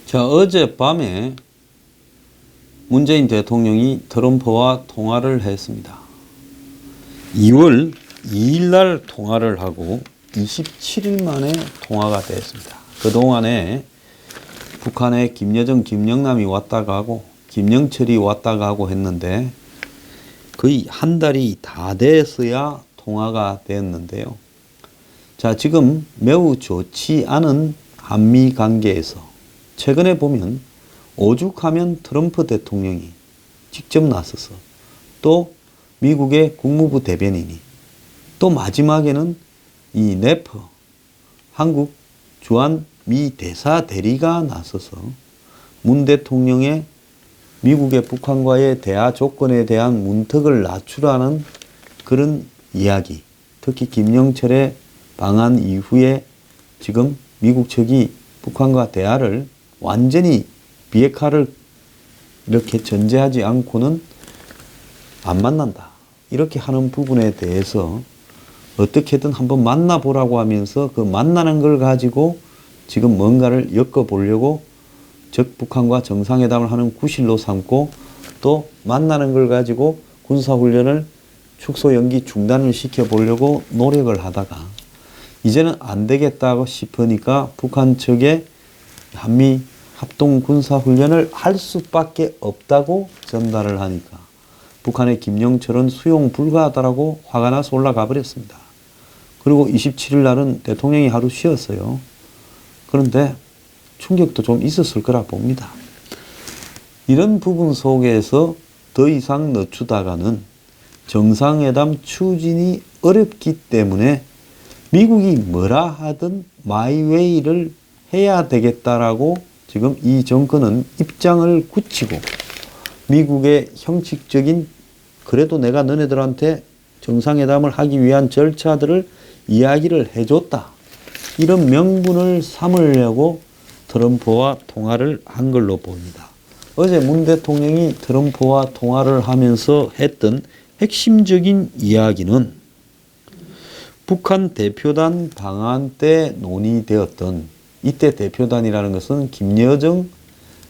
자, 어젯밤에 문재인 대통령이 트럼프와 통화를 했습니다. 2월 2일 날 통화를 하고 27일 만에 통화가 됐습니다. 그동안에 북한에 김여정, 김영남이 왔다 가고 김영철이 왔다 가고 했는데 거의 한 달이 다 돼서야 통화가 됐는데요. 자, 지금 매우 좋지 않은 한미 관계에서 최근에 보면 오죽하면 트럼프 대통령이 직접 나서서 또 미국의 국무부 대변인이 또 마지막에는 이 네퍼 한국 주한 미 대사 대리가 나서서 문 대통령의 미국의 북한과의 대화 조건에 대한 문턱을 낮추라는 그런 이야기, 특히 김영철의 방한 이후에 지금 미국 측이 북한과 대화를 완전히 비핵화를 이렇게 전제하지 않고는 안 만난다. 이렇게 하는 부분에 대해서 어떻게든 한번 만나보라고 하면서 그 만나는 걸 가지고 지금 뭔가를 엮어보려고 즉 북한과 정상회담을 하는 구실로 삼고 또 만나는 걸 가지고 군사훈련을 축소 연기 중단을 시켜보려고 노력을 하다가 이제는 안 되겠다고 싶으니까 북한 측에 한미 합동 군사훈련을 할 수밖에 없다고 전달을 하니까 북한의 김영철은 수용 불가하다라고 화가 나서 올라가 버렸습니다. 그리고 27일 날은 대통령이 하루 쉬었어요. 그런데 충격도 좀 있었을 거라 봅니다. 이런 부분 속에서 더 이상 늦추다가는 정상회담 추진이 어렵기 때문에 미국이 뭐라 하든 마이웨이를 해야 되겠다라고 지금 이 정권은 입장을 굳히고 미국의 형식적인 그래도 내가 너네들한테 정상회담을 하기 위한 절차들을 이야기를 해줬다. 이런 명분을 삼으려고 트럼프와 통화를 한 걸로 보입니다. 어제 문 대통령이 트럼프와 통화를 하면서 했던 핵심적인 이야기는 북한 대표단 방한 때 논의되었던 이때 대표단이라는 것은 김여정,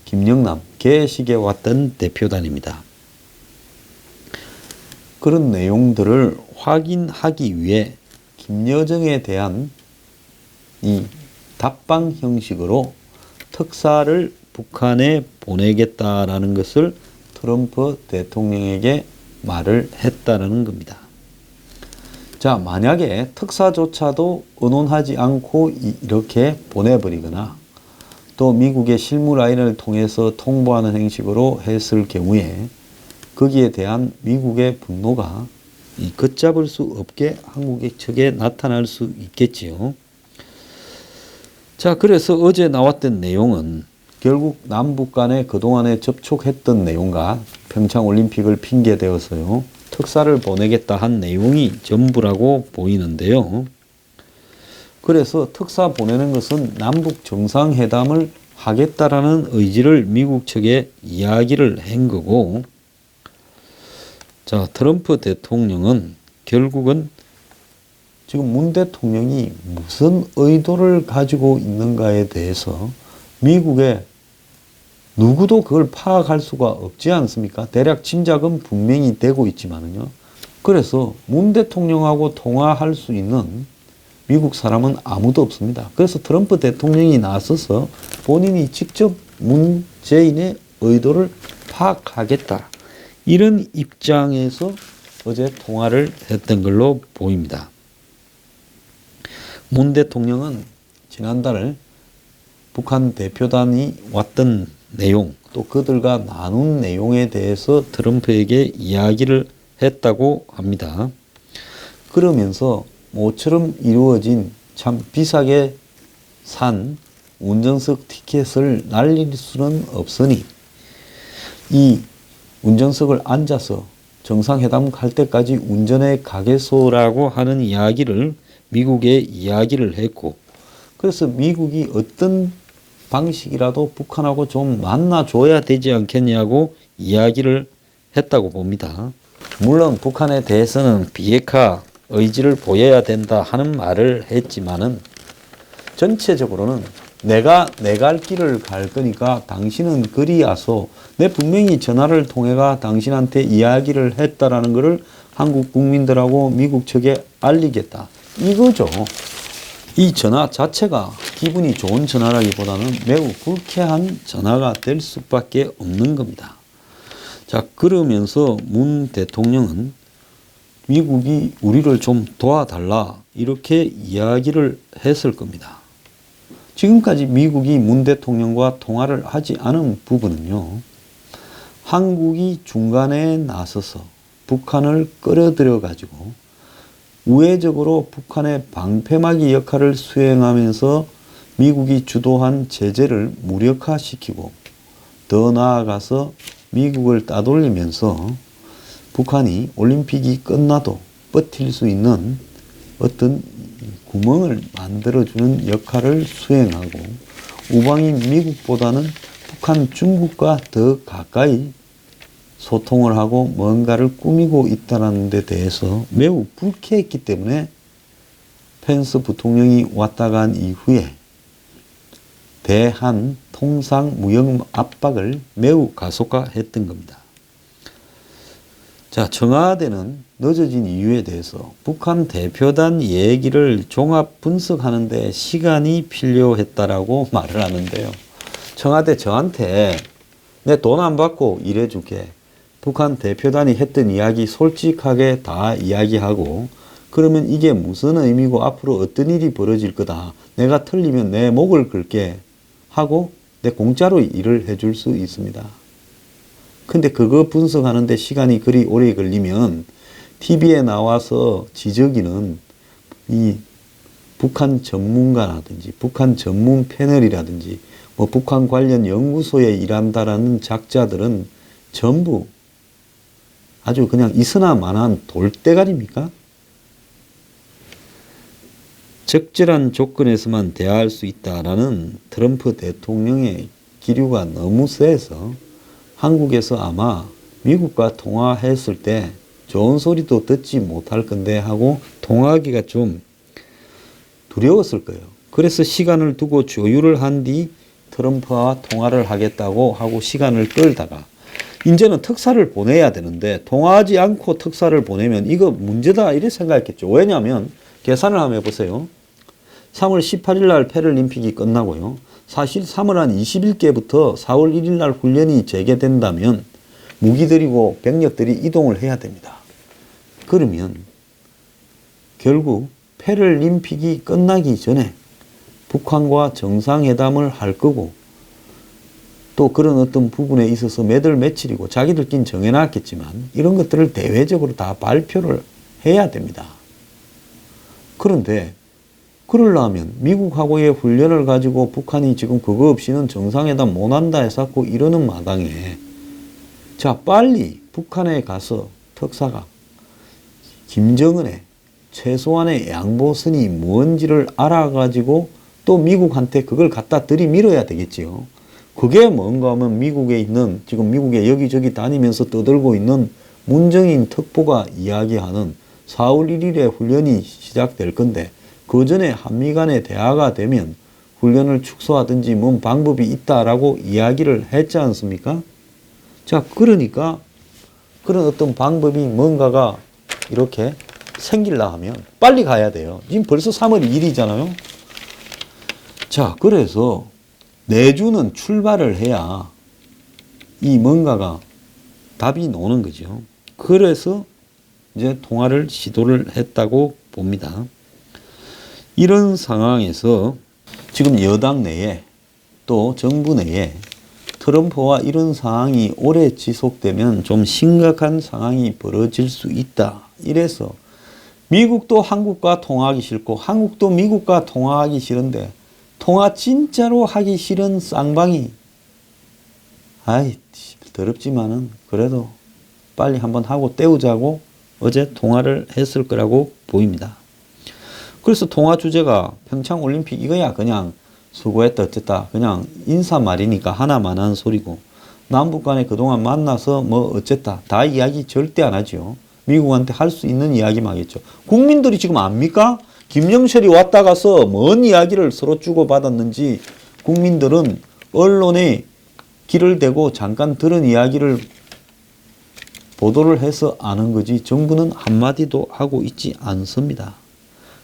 김영남, 개식에 왔던 대표단입니다. 그런 내용들을 확인하기 위해 김여정에 대한 이 답방 형식으로 특사를 북한에 보내겠다라는 것을 트럼프 대통령에게 말을 했다는 겁니다. 자, 만약에 특사조차도 의논하지 않고 이렇게 보내버리거나 또 미국의 실무 라인을 통해서 통보하는 형식으로 했을 경우에 거기에 대한 미국의 분노가 걷잡을 수 없게 한국의 측에 나타날 수 있겠지요. 자, 그래서 어제 나왔던 내용은 결국 남북 간에 그동안에 접촉했던 내용과 평창올림픽을 핑계대어서요. 특사를 보내겠다 한 내용이 전부라고 보이는데요. 그래서 특사 보내는 것은 남북 정상회담을 하겠다라는 의지를 미국 측에 이야기를 한 거고, 자, 트럼프 대통령은 결국은 지금 문 대통령이 무슨 의도를 가지고 있는가에 대해서 미국의 누구도 그걸 파악할 수가 없지 않습니까? 대략 짐작은 분명히 되고 있지만요. 그래서 문 대통령하고 통화할 수 있는 미국 사람은 아무도 없습니다. 그래서 트럼프 대통령이 나서서 본인이 직접 문재인의 의도를 파악하겠다. 이런 입장에서 어제 통화를 했던 걸로 보입니다. 문 대통령은 지난달 북한 대표단이 왔던 내용, 또 그들과 나눈 내용에 대해서 트럼프에게 이야기를 했다고 합니다. 그러면서 모처럼 이루어진 참 비싸게 산 운전석 티켓을 날릴 수는 없으니 이 운전석을 앉아서 정상회담 갈 때까지 운전해 가겠소라고 하는 이야기를 미국에 이야기를 했고, 그래서 미국이 어떤 방식이라도 북한하고 좀 만나줘야 되지 않겠냐고 이야기를 했다고 봅니다. 물론 북한에 대해서는 비핵화 의지를 보여야 된다 하는 말을 했지만은 전체적으로는 내가 내 갈 길을 갈 거니까 당신은 그리 와서 내 분명히 전화를 통해가 당신한테 이야기를 했다라는 것을 한국 국민들하고 미국 측에 알리겠다. 이거죠. 이 전화 자체가 기분이 좋은 전화라기보다는 매우 불쾌한 전화가 될 수밖에 없는 겁니다. 자, 그러면서 문 대통령은 미국이 우리를 좀 도와달라 이렇게 이야기를 했을 겁니다. 지금까지 미국이 문 대통령과 통화를 하지 않은 부분은요, 한국이 중간에 나서서 북한을 끌어들여 가지고 우회적으로 북한의 방패막이 역할을 수행하면서 미국이 주도한 제재를 무력화시키고 더 나아가서 미국을 따돌리면서 북한이 올림픽이 끝나도 버틸 수 있는 어떤 구멍을 만들어주는 역할을 수행하고 우방인 미국보다는 북한 중국과 더 가까이 소통을 하고 뭔가를 꾸미고 있다는 데 대해서 매우 불쾌했기 때문에 펜스 부통령이 왔다 간 이후에 대한 통상 무역 압박을 매우 가속화했던 겁니다. 자, 청와대는 늦어진 이유에 대해서 북한 대표단 얘기를 종합 분석하는 데 시간이 필요했다라고 말을 하는데요. 청와대 저한테 내 돈 안 받고 일해줄게. 북한 대표단이 했던 이야기 솔직하게 다 이야기하고 그러면 이게 무슨 의미고 앞으로 어떤 일이 벌어질 거다. 내가 틀리면 내 목을 걸게 하고 내 공짜로 일을 해줄 수 있습니다. 근데 그거 분석하는데 시간이 그리 오래 걸리면 TV에 나와서 지적이는 이 북한 전문가라든지 북한 전문 패널이라든지 뭐 북한 관련 연구소에 일한다라는 작자들은 전부 아주 그냥 있으나마나한 돌대가리입니까? 적절한 조건에서만 대화할 수 있다라는 트럼프 대통령의 기류가 너무 세서 한국에서 아마 미국과 통화했을 때 좋은 소리도 듣지 못할 건데 하고 통화하기가 좀 두려웠을 거예요. 그래서 시간을 두고 조율을 한 뒤 트럼프와 통화를 하겠다고 하고 시간을 끌다가 이제는 특사를 보내야 되는데 통화하지 않고 특사를 보내면 이거 문제다 이렇게 생각했겠죠. 왜냐하면 계산을 한번 해보세요. 3월 18일 날 패럴림픽이 끝나고요. 사실 3월 한 20일께부터 4월 1일 날 훈련이 재개된다면 무기들이고 병력들이 이동을 해야 됩니다. 그러면 결국 패럴림픽이 끝나기 전에 북한과 정상회담을 할 거고 또 그런 어떤 부분에 있어서 매달 며칠이고 자기들끼리 정해놨겠지만 이런 것들을 대외적으로 다 발표를 해야 됩니다. 그런데 그러려면 미국하고의 훈련을 가지고 북한이 지금 그거 없이는 정상회담 못한다 해서 이러는 마당에 자 빨리 북한에 가서 특사가 김정은의 최소한의 양보선이 뭔지를 알아가지고 또 미국한테 그걸 갖다 들이밀어야 되겠지요. 그게 뭔가 하면 미국에 있는 지금 미국에 여기저기 다니면서 떠들고 있는 문정인 특보가 이야기하는 4월 1일에 훈련이 시작될 건데 그 전에 한미 간의 대화가 되면 훈련을 축소하든지 뭔 방법이 있다라고 이야기를 했지 않습니까? 자, 그러니까 그런 어떤 방법이 뭔가가 이렇게 생길라 하면 빨리 가야 돼요. 지금 벌써 3월 2일이잖아요. 자, 그래서 내주는 출발을 해야 이 뭔가가 답이 나오는 거죠. 그래서 이제 통화를 시도를 했다고 봅니다. 이런 상황에서 지금 여당 내에 또 정부 내에 트럼프와 이런 상황이 오래 지속되면 좀 심각한 상황이 벌어질 수 있다. 이래서 미국도 한국과 통화하기 싫고 한국도 미국과 통화하기 싫은데 통화 진짜로 하기 싫은 쌍방이 아이 더럽지만은 그래도 빨리 한번 하고 때우자고 어제 통화를 했을 거라고 보입니다. 그래서 통화 주제가 평창올림픽 이거야 그냥 수고했다 어쨌다 그냥 인사말이니까 하나만 한 소리고 남북 간에 그동안 만나서 뭐 어쨌다 다 이야기 절대 안 하죠. 미국한테 할 수 있는 이야기만 하겠죠. 국민들이 지금 압니까? 김영철이 왔다 가서 뭔 이야기를 서로 주고받았는지 국민들은 언론에 귀를 대고 잠깐 들은 이야기를 보도를 해서 아는 거지 정부는 한마디도 하고 있지 않습니다.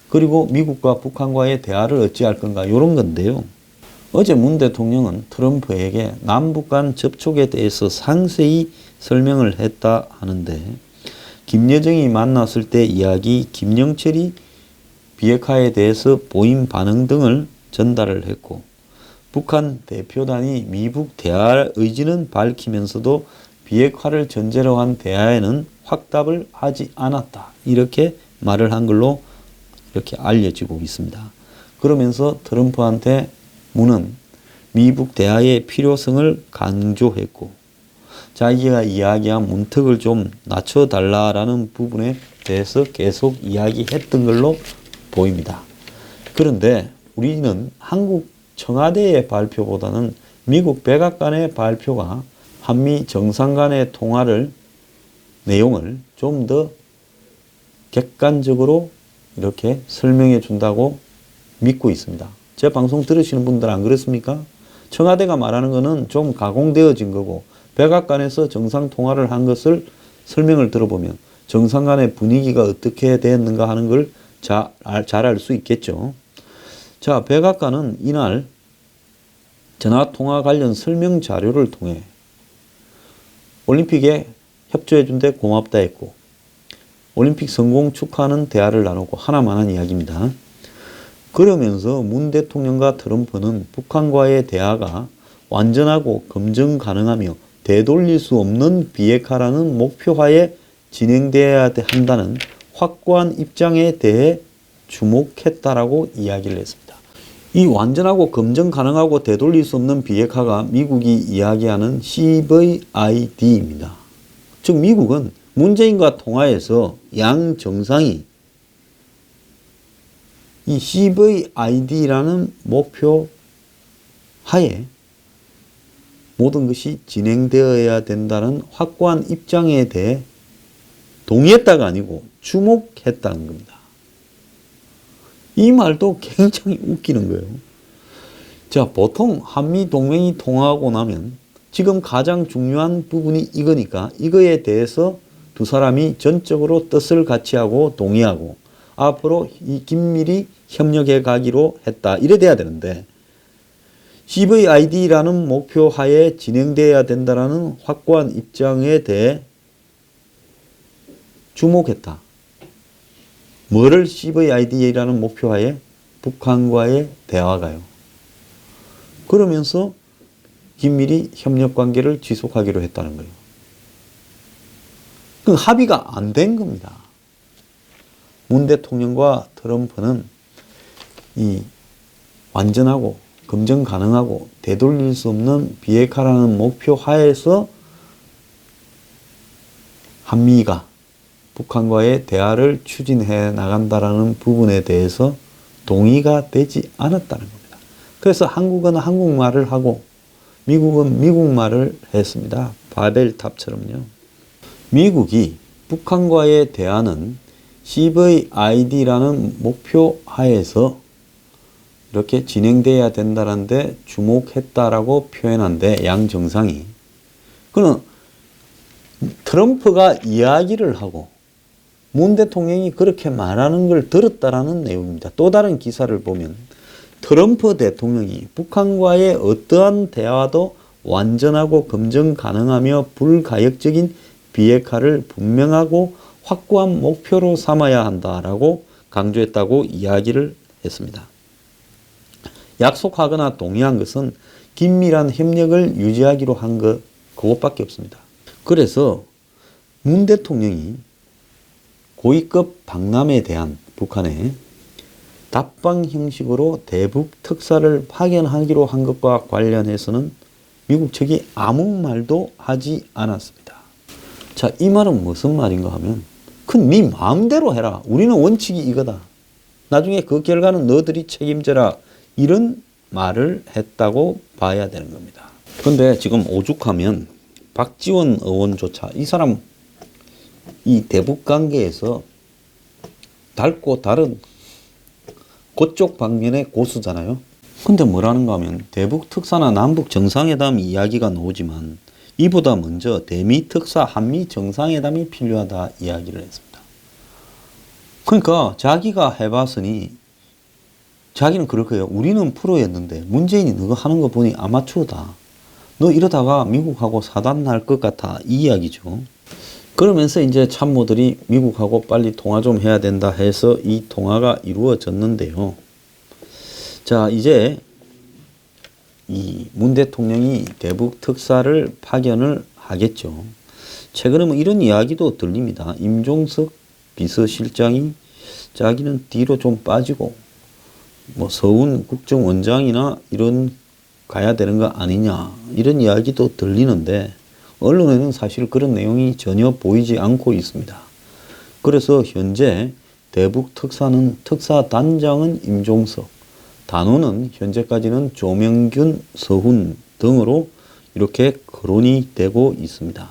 그리고 미국과 북한과의 대화를 어찌할 건가 이런 건데요. 어제 문 대통령은 트럼프에게 남북 간 접촉에 대해서 상세히 설명을 했다 하는데 김여정이 만났을 때 이야기, 김영철이 비핵화에 대해서 보인 반응 등을 전달을 했고 북한 대표단이 미북 대화 의지는 밝히면서도 비핵화를 전제로 한 대화에는 확답을 하지 않았다. 이렇게 말을 한 걸로 이렇게 알려지고 있습니다. 그러면서 트럼프한테 문은 미북 대화의 필요성을 강조했고 자기가 이야기한 문턱을 좀 낮춰달라라는 부분에 대해서 계속 이야기했던 걸로 보입니다. 그런데 우리는 한국 청와대의 발표보다는 미국 백악관의 발표가 한미 정상 간의 통화를 내용을 좀 더 객관적으로 이렇게 설명해 준다고 믿고 있습니다. 제 방송 들으시는 분들 안 그렇습니까? 청와대가 말하는 것은 좀 가공되어진 거고 백악관에서 정상 통화를 한 것을 설명을 들어보면 정상 간의 분위기가 어떻게 되었는가 하는 걸 잘 알 수 있겠죠. 자, 백악관은 이날 전화통화 관련 설명 자료를 통해 올림픽에 협조해 준 데 고맙다 했고 올림픽 성공 축하하는 대화를 나누고 하나만 한 이야기입니다. 그러면서 문 대통령과 트럼프는 북한과의 대화가 완전하고 검증 가능하며 되돌릴 수 없는 비핵화라는 목표하에 진행되어야 한다는 확고한 입장에 대해 주목했다라고 이야기를 했습니다. 이 완전하고 검증 가능하고 되돌릴 수 없는 비핵화가 미국이 이야기하는 CVID입니다. 즉 미국은 문재인과 통화에서 양 정상이 이 CVID라는 목표 하에 모든 것이 진행되어야 된다는 확고한 입장에 대해 동의했다가 아니고 주목했다는 겁니다. 이 말도 굉장히 웃기는 거예요. 자, 보통 한미 동맹이 통화하고 나면 지금 가장 중요한 부분이 이거니까 이거에 대해서 두 사람이 전적으로 뜻을 같이 하고 동의하고 앞으로 이 긴밀히 협력해 가기로 했다. 이래 돼야 되는데 CVID라는 목표 하에 진행돼야 된다는 확고한 입장에 대해 주목했다. 뭐를 CVID라는 목표 하에? 북한과의 대화가요. 그러면서 긴밀히 협력 관계를 지속하기로 했다는 거예요. 그 합의가 안 된 겁니다. 문 대통령과 트럼프는 이 완전하고 검증 가능하고 되돌릴 수 없는 비핵화라는 목표 하에서 한미가 북한과의 대화를 추진해 나간다라는 부분에 대해서 동의가 되지 않았다는 겁니다. 그래서 한국은 한국말을 하고 미국은 미국말을 했습니다. 바벨탑처럼요. 미국이 북한과의 대화는 CVID라는 목표 하에서 이렇게 진행돼야 된다는데 주목했다라고 표현한데 양 정상이 그는 트럼프가 이야기를 하고 문 대통령이 그렇게 말하는 걸 들었다라는 내용입니다. 또 다른 기사를 보면 트럼프 대통령이 북한과의 어떠한 대화도 완전하고 검증 가능하며 불가역적인 비핵화를 분명하고 확고한 목표로 삼아야 한다라고 강조했다고 이야기를 했습니다. 약속하거나 동의한 것은 긴밀한 협력을 유지하기로 한 것 그것밖에 없습니다. 그래서 문 대통령이 고위급 박람회에 대한 북한의 답방 형식으로 대북 특사를 파견하기로 한 것과 관련해서는 미국 측이 아무 말도 하지 않았습니다. 자, 이 말은 무슨 말인가 하면 큰 네 마음대로 해라. 우리는 원칙이 이거다. 나중에 그 결과는 너들이 책임져라. 이런 말을 했다고 봐야 되는 겁니다. 그런데 지금 오죽하면 박지원 의원조차 이 사람 이 대북 관계에서 닳고 다른 그쪽 방면의 고수잖아요. 근데 뭐라는가 하면 대북 특사나 남북 정상회담 이야기가 나오지만 이보다 먼저 대미 특사 한미 정상회담이 필요하다 이야기를 했습니다. 그러니까 자기가 해봤으니 자기는 그럴 거예요. 우리는 프로였는데 문재인이 너가 하는 거 보니 아마추어다. 너 이러다가 미국하고 사단 날 것 같아. 이 이야기죠. 그러면서 이제 참모들이 미국하고 빨리 통화 좀 해야 된다 해서 이 통화가 이루어졌는데요. 자, 이제 이 문 대통령이 대북 특사를 파견을 하겠죠. 최근에 뭐 이런 이야기도 들립니다. 임종석 비서실장이 자기는 뒤로 좀 빠지고 뭐 서훈 국정원장이나 이런 가야 되는 거 아니냐 이런 이야기도 들리는데 언론에는 사실 그런 내용이 전혀 보이지 않고 있습니다. 그래서 현재 대북 특사단장은 임종석, 단원은 현재까지는 조명균, 서훈 등으로 이렇게 거론이 되고 있습니다.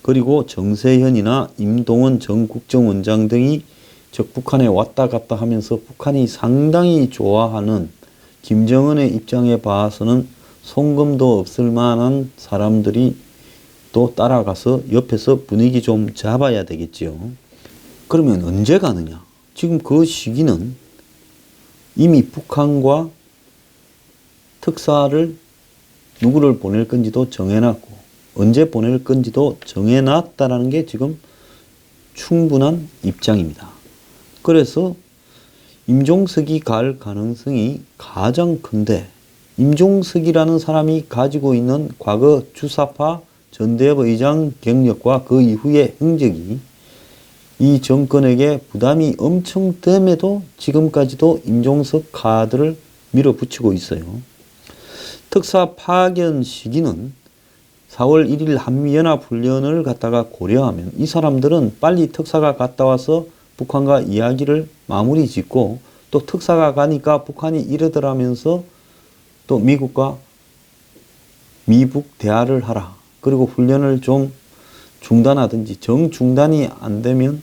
그리고 정세현이나 임동원 전 국정원장 등이 즉 북한에 왔다 갔다 하면서 북한이 상당히 좋아하는 김정은의 입장에 봐서는 송금도 없을 만한 사람들이 또 따라가서 옆에서 분위기 좀 잡아야 되겠지요. 그러면 언제 가느냐? 지금 그 시기는 이미 북한과 특사를 누구를 보낼 건지도 정해놨고 언제 보낼 건지도 정해놨다라는 게 지금 충분한 입장입니다. 그래서 임종석이 갈 가능성이 가장 큰데 임종석이라는 사람이 가지고 있는 과거 주사파 전대협 의장 경력과 그 이후의 행적이 이 정권에게 부담이 엄청 됨에도 지금까지도 임종석 카드를 밀어붙이고 있어요. 특사 파견 시기는 4월 1일 한미연합훈련을 갖다가 고려하면 이 사람들은 빨리 특사가 갔다 와서 북한과 이야기를 마무리 짓고 또 특사가 가니까 북한이 이러더라면서 또 미국과 미북 대화를 하라. 그리고 훈련을 좀 중단하든지 정중단이 안 되면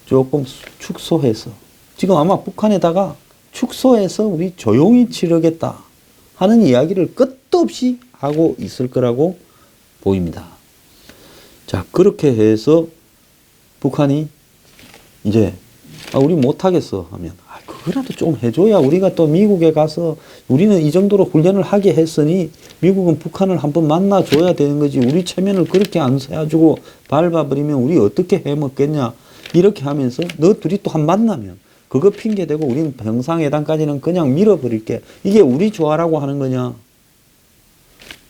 조금 축소해서 지금 아마 북한에다가 축소해서 우리 조용히 치르겠다 하는 이야기를 끝도 없이 하고 있을 거라고 보입니다. 자, 그렇게 해서 북한이 이제 우리 못하겠어 하면 그거라도 좀 해줘야 우리가 또 미국에 가서 우리는 이 정도로 훈련을 하게 했으니 미국은 북한을 한번 만나줘야 되는 거지 우리 체면을 그렇게 안 세워주고 밟아버리면 우리 어떻게 해먹겠냐 이렇게 하면서 너 둘이 또 한 만나면 그거 핑계대고 우리는 정상회담까지는 그냥 밀어버릴게 이게 우리 좋아라고 하는 거냐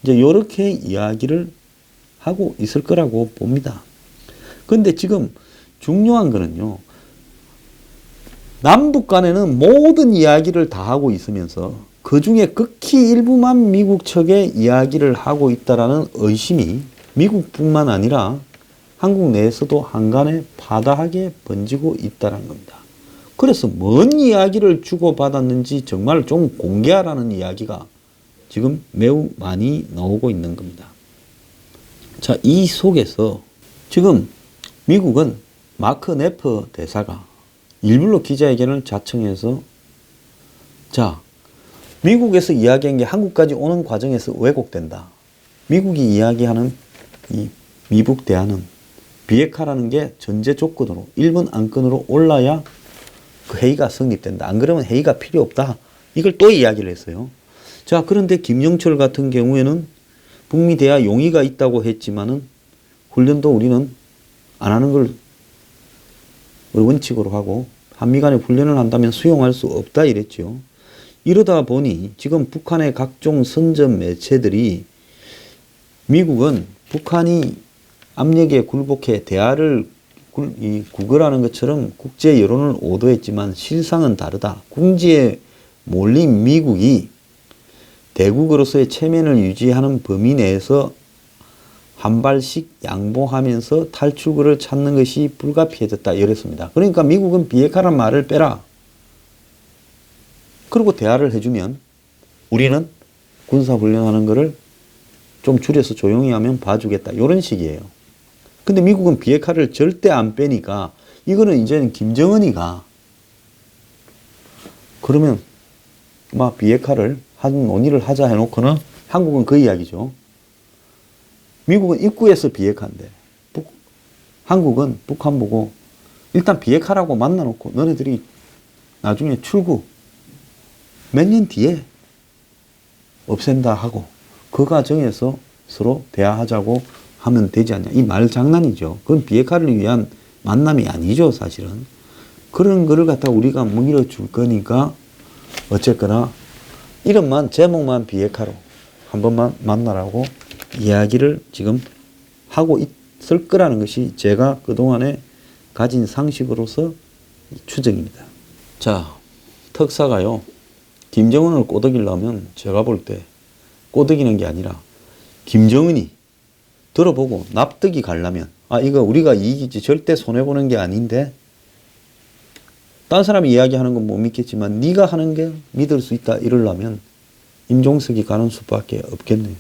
이제 이렇게 이야기를 하고 있을 거라고 봅니다. 근데 지금 중요한 거는요. 남북 간에는 모든 이야기를 다 하고 있으면서 그 중에 극히 일부만 미국 측에 이야기를 하고 있다라는 의심이 미국뿐만 아니라 한국 내에서도 한간에 파다하게 번지고 있다는 겁니다. 그래서 뭔 이야기를 주고받았는지 정말 좀 공개하라는 이야기가 지금 매우 많이 나오고 있는 겁니다. 자, 이 속에서 지금 미국은 마크 네퍼 대사가 일부러 기자회견을 자청해서 자, 미국에서 이야기한 게 한국까지 오는 과정에서 왜곡된다. 미국이 이야기하는 이 미북 대화는 비핵화라는 게 전제 조건으로 1번 안건으로 올라야 그 회의가 성립된다. 안 그러면 회의가 필요 없다. 이걸 또 이야기를 했어요. 자, 그런데 김영철 같은 경우에는 북미 대화 용의가 있다고 했지만은 훈련도 우리는 안 하는 걸 원칙으로 하고 한미 간에 훈련을 한다면 수용할 수 없다 이랬죠. 이러다 보니 지금 북한의 각종 선전 매체들이 미국은 북한이 압력에 굴복해 대화를 구걸하는 것처럼 국제 여론을 오도했지만 실상은 다르다. 궁지에 몰린 미국이 대국으로서의 체면을 유지하는 범위 내에서 한 발씩 양보하면서 탈출구를 찾는 것이 불가피해졌다 이랬습니다. 그러니까 미국은 비핵화란 말을 빼라. 그리고 대화를 해주면 우리는 군사훈련하는 거를 좀 줄여서 조용히 하면 봐주겠다. 이런 식이에요. 근데 미국은 비핵화를 절대 안 빼니까 이거는 이제는 김정은이가 그러면 막 비핵화를 논의를 하자 해놓고는 한국은 그 이야기죠. 미국은 입구에서 비핵화인데 한국은 북한 보고 일단 비핵화라고 만나놓고 너네들이 나중에 출구 몇 년 뒤에 없앤다 하고 그 과정에서 서로 대화하자고 하면 되지 않냐. 이 말 장난이죠. 그건 비핵화를 위한 만남이 아니죠, 사실은. 그런 거를 갖다가 우리가 밀어줄 거니까 어쨌거나 이름만 제목만 비핵화로 한 번만 만나라고 이야기를 지금 하고 있을 거라는 것이 제가 그동안에 가진 상식으로서 추정입니다. 자, 특사가요. 김정은을 꼬드기려면 제가 볼 때 꼬드기는 게 아니라 김정은이 들어보고 납득이 가려면 이거 우리가 이익이지 절대 손해보는 게 아닌데 딴 사람이 이야기하는 건 못 믿겠지만 네가 하는 게 믿을 수 있다 이러려면 임종석이 가는 수밖에 없겠네요.